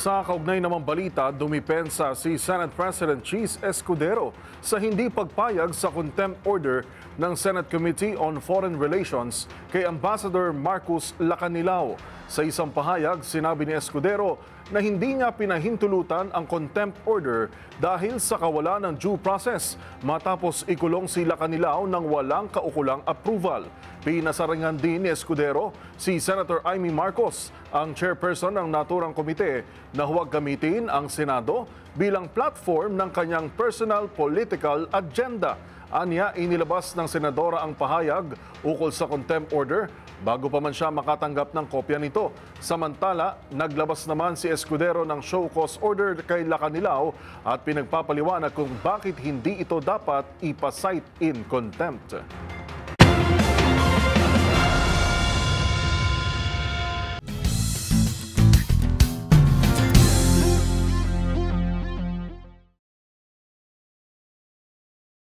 Sa kaugnay namang balita, dumipensa si Senate President Cheese Escudero sa hindi pagpayag sa contempt order ng Senate Committee on Foreign Relations kay Ambassador Marcos Lacanilao. Sa isang pahayag, sinabi ni Escudero na hindi niya pinahintulutan ang contempt order dahil sa kawalan ng due process matapos ikulong si Lacanilao ng walang kaukulang approval. Pinasarangan din ni Escudero si Senator Amy Marcos, ang chairperson ng naturang komite, na huwag gamitin ang Senado bilang platform ng kanyang personal political agenda. Anya, inilabas ng senadora ang pahayag ukol sa contempt order bago pa man siya makatanggap ng kopya nito. Samantala, naglabas naman si Escudero ng show cause order kay Lacanilao at pinagpapaliwanag kung bakit hindi ito dapat ipa-cite in contempt.